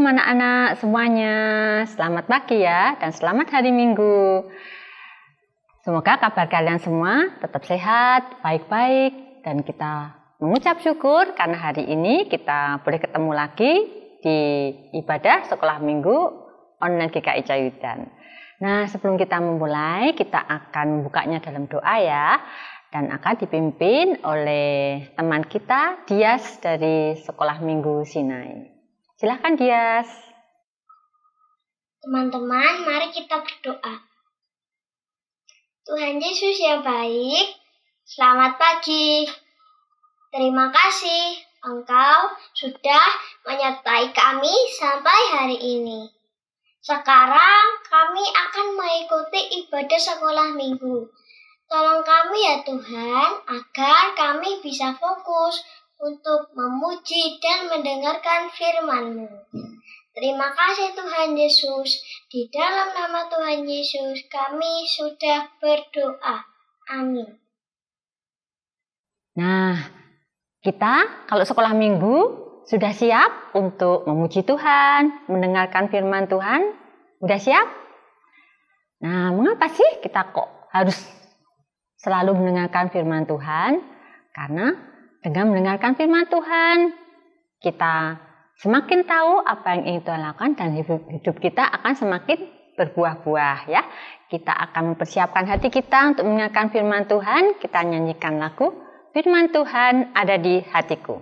anak-anak semuanya, selamat pagi ya dan selamat hari Minggu. Semoga kabar kalian semua tetap sehat, baik-baik, dan kita mengucap syukur karena hari ini kita boleh ketemu lagi di ibadah sekolah minggu online GKI Cayudan. Nah, sebelum kita memulai, kita akan membukanya dalam doa ya, dan akan dipimpin oleh teman kita, Dias dari Sekolah Minggu Sinai. Silahkan Dias. Teman-teman, mari kita berdoa. Tuhan Yesus yang baik, selamat pagi. Terima kasih Engkau sudah menyertai kami sampai hari ini. Sekarang kami akan mengikuti ibadah sekolah minggu. Tolong kami ya Tuhan, agar kami bisa fokus untuk memuji dan mendengarkan firman-Mu. Terima kasih Tuhan Yesus. Di dalam nama Tuhan Yesus kami sudah berdoa. Amin. Nah, kita kalau sekolah minggu sudah siap untuk memuji Tuhan, mendengarkan firman Tuhan? Udah siap? Nah, mengapa sih kita kok harus selalu mendengarkan firman Tuhan? Karena dengan mendengarkan firman Tuhan, kita semakin tahu apa yang ingin Tuhan lakukan dan hidup kita akan semakin berbuah-buah ya. Kita akan mempersiapkan hati kita untuk mendengarkan firman Tuhan. Kita nyanyikan lagu Firman Tuhan Ada di Hatiku.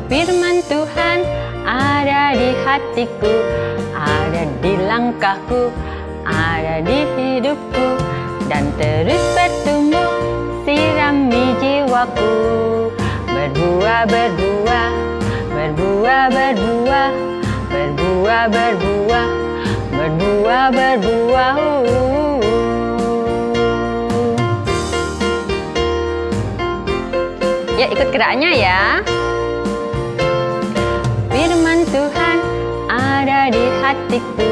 Firman Tuhan ada di hatiku, ada di langkahku, ada di hidupku, dan terus bertumbuh, sirami jiwaku. Berbuah, berbuah, berbuah, berbuah, berbuah, berbuah, berbuah, berbuah. Ya, ikut geraknya ya. Firman Tuhan ada di hatiku,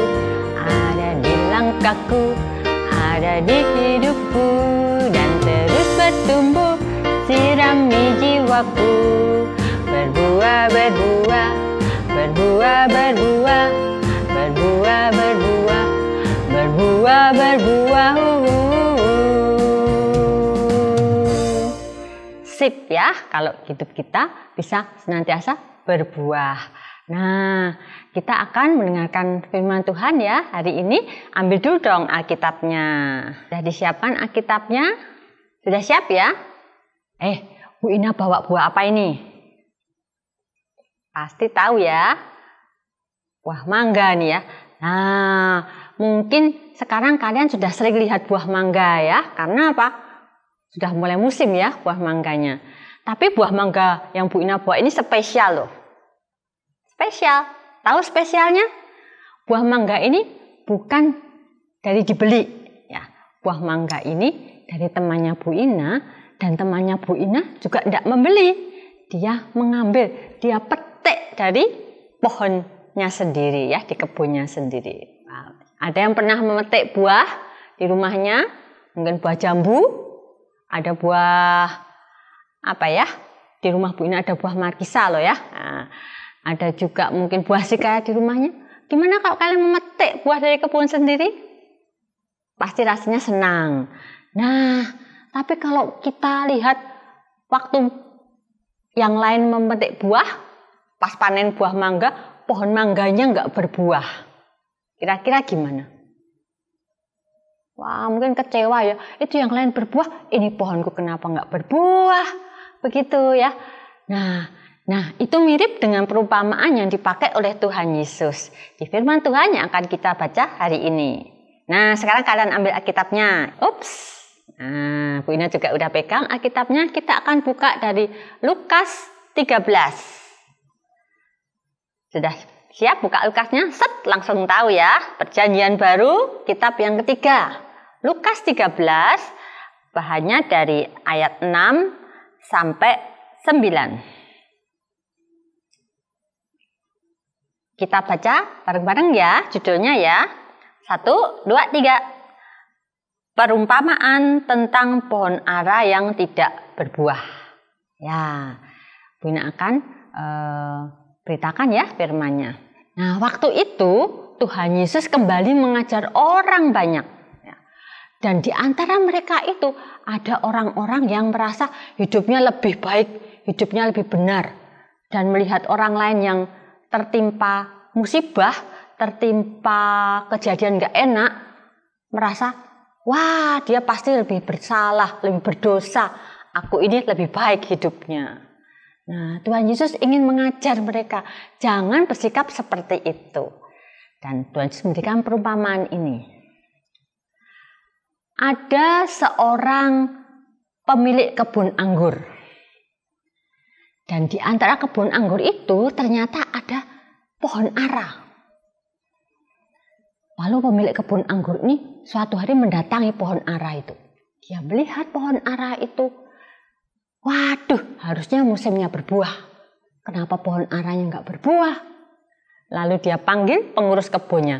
ada di langkahku, ada di hidupku, dan terus bertumbuh, sirami jiwaku. Berbuah, berbuah, berbuah, berbuah, berbuah, berbuah, berbuah, berbuah. Sip ya, kalau hidup kita bisa senantiasa berbuah. Nah, kita akan mendengarkan firman Tuhan ya hari ini. Ambil dulu dong Alkitabnya. Sudah disiapkan Alkitabnya? Sudah siap ya? Bu Ina bawa buah apa ini? Pasti tahu ya. Buah mangga nih ya. Nah, mungkin sekarang kalian sudah sering lihat buah mangga ya. Karena apa? Sudah mulai musim ya buah mangganya. Tapi buah mangga yang Bu Ina bawa ini spesial loh. Spesial. Tahu spesialnya? Buah mangga ini bukan dari dibeli. Ya, buah mangga ini dari temannya Bu Ina, dan temannya Bu Ina juga tidak membeli. Dia mengambil, dia petik dari pohonnya sendiri ya, di kebunnya sendiri. Nah, ada yang pernah memetik buah di rumahnya? Mungkin buah jambu. Ada buah apa ya? Di rumah Bu Ina ada buah markisa loh ya. Nah, ada juga mungkin buah sikaya di rumahnya. Gimana kalau kalian memetik buah dari kebun sendiri? Pasti rasanya senang. Nah, tapi kalau kita lihat waktu yang lain memetik buah, pas panen buah mangga, pohon mangganya nggak berbuah. Kira-kira gimana? Wah, mungkin kecewa ya. Itu yang lain berbuah, ini pohonku kenapa nggak berbuah? Begitu ya. Nah, itu mirip dengan perumpamaan yang dipakai oleh Tuhan Yesus di firman Tuhan yang akan kita baca hari ini. Nah, sekarang kalian ambil Alkitabnya. Nah, Bu Ina juga udah pegang Alkitabnya. Kita akan buka dari Lukas 13. Sudah siap buka Lukasnya? Set, langsung tahu ya. Perjanjian Baru, kitab yang ketiga. Lukas 13, bahannya dari ayat 6 sampai 9. Kita baca bareng-bareng ya, judulnya ya. 1, 2, 3. perumpamaan tentang pohon ara yang tidak berbuah. Ya, Bu Ina akan beritakan ya firman-Nya. Nah, waktu itu Tuhan Yesus kembali mengajar orang banyak. Ya. Dan di antara mereka itu ada orang-orang yang merasa hidupnya lebih baik, hidupnya lebih benar. Dan melihat orang lain yang tertimpa musibah, tertimpa kejadian gak enak, merasa, wah dia pasti lebih bersalah, lebih berdosa. Aku ini lebih baik hidupnya. Nah, Tuhan Yesus ingin mengajar mereka, jangan bersikap seperti itu. Dan Tuhan Yesus memberikan perumpamaan ini. Ada seorang pemilik kebun anggur. Dan di antara kebun anggur itu ternyata ada pohon ara. Lalu pemilik kebun anggur ini suatu hari mendatangi pohon ara itu. Dia melihat pohon ara itu. Waduh, harusnya musimnya berbuah. Kenapa pohon aranya nggak berbuah? Lalu dia panggil pengurus kebunnya.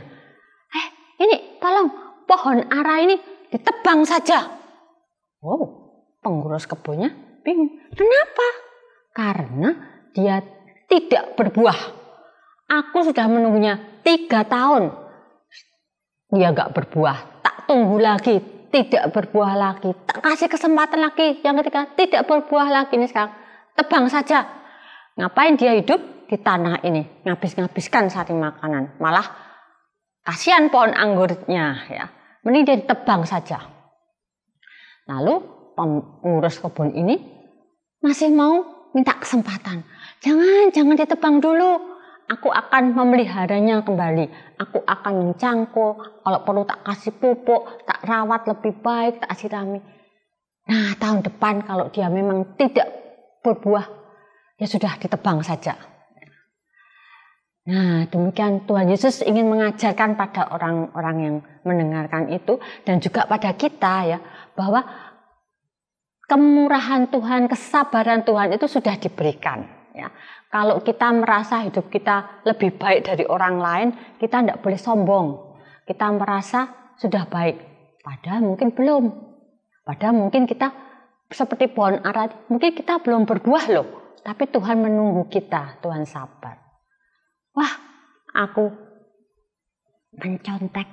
Ini tolong pohon ara ini ditebang saja. Wow, pengurus kebunnya bingung. Kenapa? Karena dia tidak berbuah. Aku sudah menunggunya 3 tahun. Dia nggak berbuah. Tak tunggu lagi. Tidak berbuah lagi, tak kasih kesempatan lagi, yang ketiga tidak berbuah lagi. Ini sekarang tebang saja. Ngapain dia hidup di tanah ini, ngabis-ngabiskan sari makanan, malah kasihan pohon anggurnya ya, mending dia ditebang saja. Lalu pengurus kebun ini masih mau minta kesempatan, jangan ditebang dulu. Aku akan memeliharanya kembali. Aku akan mencangkul. Kalau perlu tak kasih pupuk, tak rawat lebih baik, tak sirami. Nah, tahun depan kalau dia memang tidak berbuah, ya sudah ditebang saja. Nah, demikian Tuhan Yesus ingin mengajarkan pada orang-orang yang mendengarkan itu dan juga pada kita ya, bahwa kemurahan Tuhan, kesabaran Tuhan itu sudah diberikan ya. Kalau kita merasa hidup kita lebih baik dari orang lain, kita tidak boleh sombong. Kita merasa sudah baik, padahal mungkin belum. Padahal mungkin kita seperti pohon ara, mungkin kita belum berbuah loh. Tapi Tuhan menunggu kita, Tuhan sabar. Wah, aku mencontek,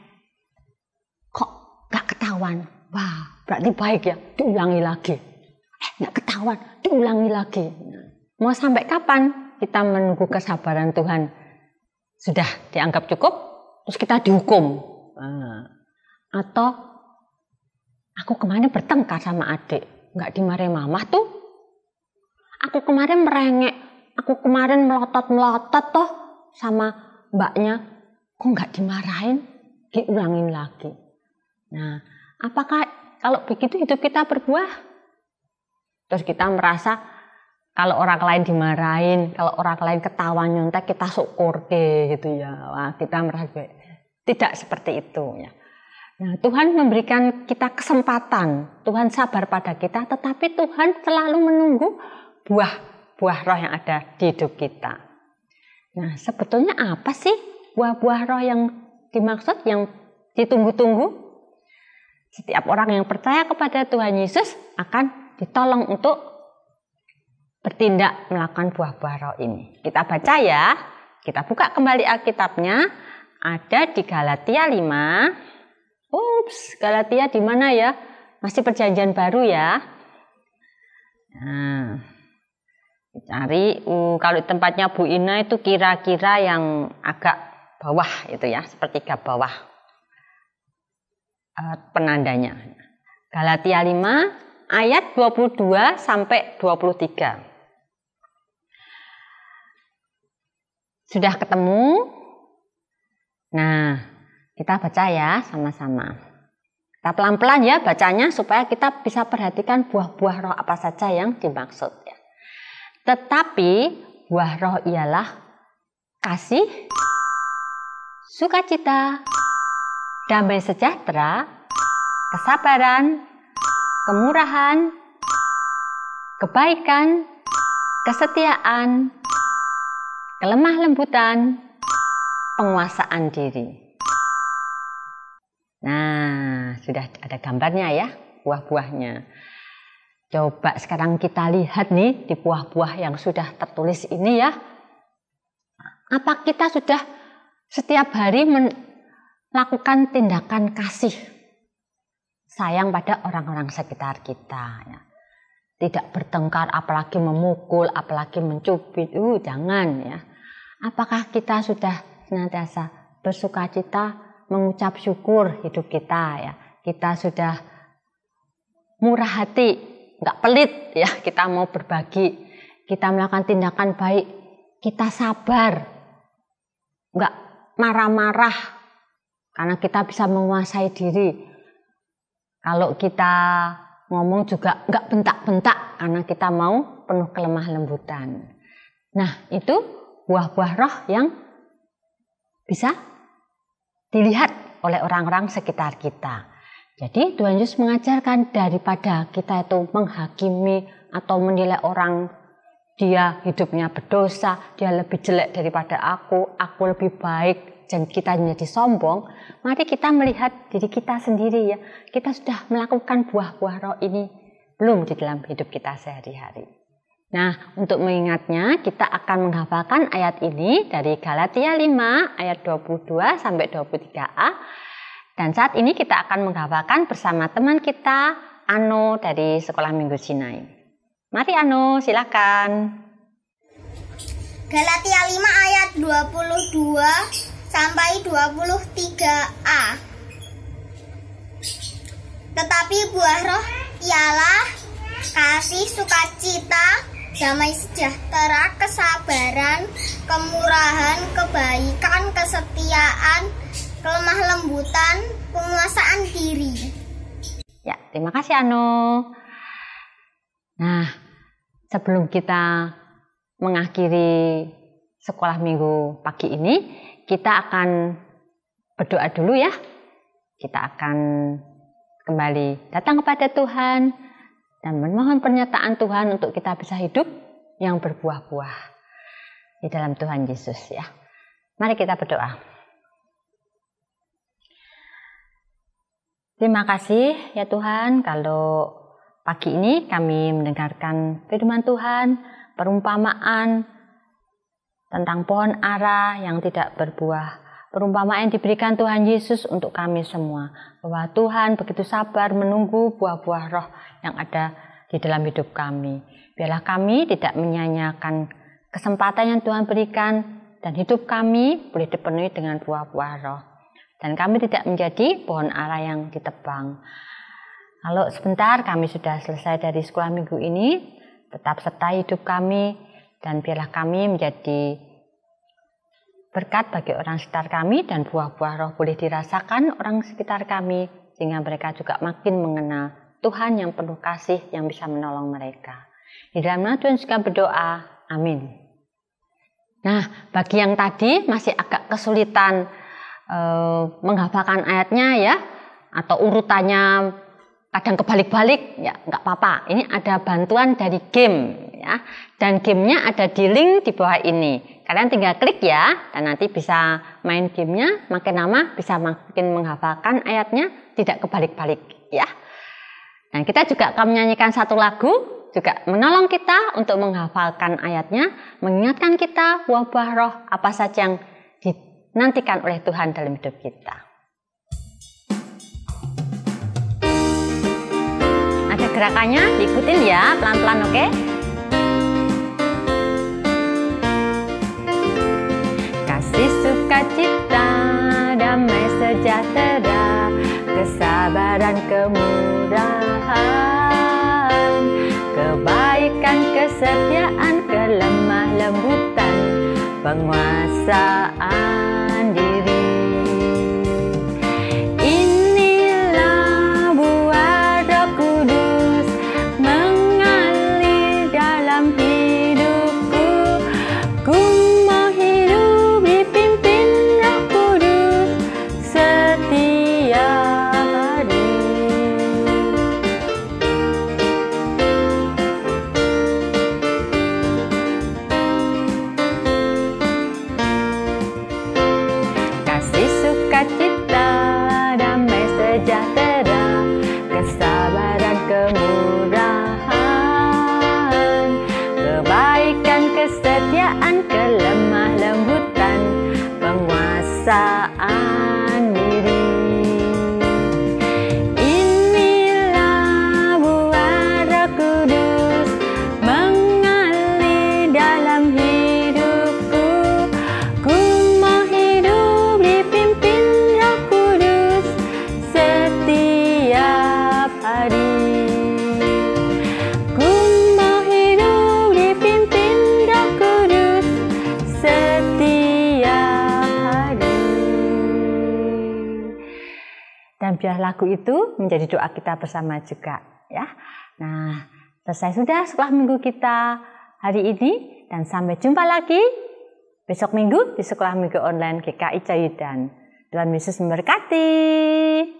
kok gak ketahuan? Wah, berarti baik ya, diulangi lagi. Gak ketahuan, diulangi lagi. Mau sampai kapan kita menunggu kesabaran Tuhan? Sudah dianggap cukup, terus kita dihukum. Atau aku kemarin bertengkar sama adik, nggak dimarahin mama tuh. Aku kemarin merengek, aku kemarin melotot toh sama mbaknya, kok nggak dimarahin, diulangin lagi. Nah, apakah kalau begitu hidup kita berbuah? Terus kita merasa kalau orang lain dimarahin, kalau orang lain ketawa nyontek, kita syukur gitu ya. Wah, kita merasa baik. Tidak seperti itu ya. Nah, Tuhan memberikan kita kesempatan, Tuhan sabar pada kita, tetapi Tuhan selalu menunggu buah roh yang ada di hidup kita. Nah, sebetulnya apa sih buah-buah roh yang dimaksud, yang ditunggu-tunggu? Setiap orang yang percaya kepada Tuhan Yesus akan ditolong untuk bertindak melakukan buah-buah roh ini. Kita baca ya, kita buka kembali Alkitabnya, ada di Galatia 5. Galatia di mana ya? Masih perjanjian baru ya. Nah, cari kalau tempatnya Bu Ina itu kira-kira yang agak bawah itu ya, sepertiga bawah penandanya. Galatia 5 ayat 22 sampai 23. Sudah ketemu? Nah, kita baca ya sama-sama. Kita pelan-pelan ya bacanya supaya kita bisa perhatikan buah-buah roh apa saja yang dimaksud ya. Tetapi buah roh ialah kasih, sukacita, damai sejahtera, kesabaran, kemurahan, kebaikan, kesetiaan, kelemah lembutan, penguasaan diri. Nah, sudah ada gambarnya ya, buah-buahnya. Coba sekarang kita lihat nih di buah-buah yang sudah tertulis ini ya. Apa kita sudah setiap hari melakukan tindakan kasih sayang pada orang-orang sekitar kita ya. Tidak bertengkar, apalagi memukul, apalagi mencubit. Jangan ya. Apakah kita sudah senantiasa bersukacita, mengucap syukur hidup kita ya. Kita sudah murah hati, nggak pelit ya. Kita mau berbagi, kita melakukan tindakan baik, kita sabar, nggak marah-marah, karena kita bisa menguasai diri. Kalau kita ngomong juga nggak bentak-bentak, karena kita mau penuh kelemah lembutan. Nah, itu buah-buah roh yang bisa dilihat oleh orang-orang sekitar kita. Jadi Tuhan Yesus mengajarkan daripada kita itu menghakimi atau menilai orang, dia hidupnya berdosa, dia lebih jelek daripada aku lebih baik, dan kita menjadi sombong, mari kita melihat diri kita sendiri ya. Kita sudah melakukan buah-buah roh ini belum di dalam hidup kita sehari-hari. Nah, untuk mengingatnya kita akan menghafalkan ayat ini dari Galatia 5 ayat 22 sampai 23a. Dan saat ini kita akan menghafalkan bersama teman kita Ano dari Sekolah Minggu Sinai. Mari Ano, silakan. Galatia 5 ayat 22 sampai 23a. Tetapi buah roh ialah kasih, sukacita, damai sejahtera, kesabaran, kemurahan, kebaikan, kesetiaan, kelemah lembutan, penguasaan diri. Ya, terima kasih Ano. Nah, sebelum kita mengakhiri sekolah minggu pagi ini, kita akan berdoa dulu ya. Kita akan kembali datang kepada Tuhan dan memohon pernyataan Tuhan untuk kita bisa hidup yang berbuah-buah di dalam Tuhan Yesus ya. Mari kita berdoa. Terima kasih ya Tuhan, kalau pagi ini kami mendengarkan firman Tuhan, perumpamaan tentang pohon ara yang tidak berbuah. Perumpamaan yang diberikan Tuhan Yesus untuk kami semua, bahwa Tuhan begitu sabar menunggu buah-buah roh yang ada di dalam hidup kami. Biarlah kami tidak menyia-nyiakan kesempatan yang Tuhan berikan, dan hidup kami boleh dipenuhi dengan buah-buah roh. Dan kami tidak menjadi pohon ara yang ditebang. Kalau sebentar kami sudah selesai dari sekolah minggu ini, tetap sertai hidup kami, dan biarlah kami menjadi berkat bagi orang sekitar kami, dan buah-buah roh boleh dirasakan orang sekitar kami, sehingga mereka juga makin mengenal Tuhan yang penuh kasih yang bisa menolong mereka. Di dalam nama Tuhan juga berdoa, amin. Nah, bagi yang tadi masih agak kesulitan menghafalkan ayatnya ya, atau urutannya kadang kebalik-balik, ya nggak apa-apa. Ini ada bantuan dari game ya, dan gamenya ada di link di bawah ini. Kalian tinggal klik ya, dan nanti bisa main gamenya, makin lama bisa makin menghafalkan ayatnya, tidak kebalik-balik ya. Dan kita juga akan menyanyikan satu lagu, juga menolong kita untuk menghafalkan ayatnya, mengingatkan kita buah-buah roh apa saja yang dinantikan oleh Tuhan dalam hidup kita. Ada gerakannya, diikutin ya, pelan-pelan, oke? Kasih, sukacita, damai sejahtera, kesabaran, kemurahan, kebaikan, kesetiaan, kelemah lembutan, penguasaan diri. Inilah buah Roh Kudus mengalir dalam hidupku. Ku mau hidup dipimpin Roh Kudus setiap hari. kemurahan, kebaikan, kesetiaan, kelemah lembutan, penguasaan diri. Inilah buah Roh Kudus mengalir dalam hidupku. Ku mau hidup dipimpin Roh Kudus setiap hari. Ku mau hidup dipimpin Roh Kudus setiap hari. Dan biar lagu itu menjadi doa kita bersama juga ya. Nah, selesai sudah sekolah minggu kita hari ini, dan sampai jumpa lagi besok minggu di sekolah minggu online GKI Cayudan. Tuhan Yesus memberkati.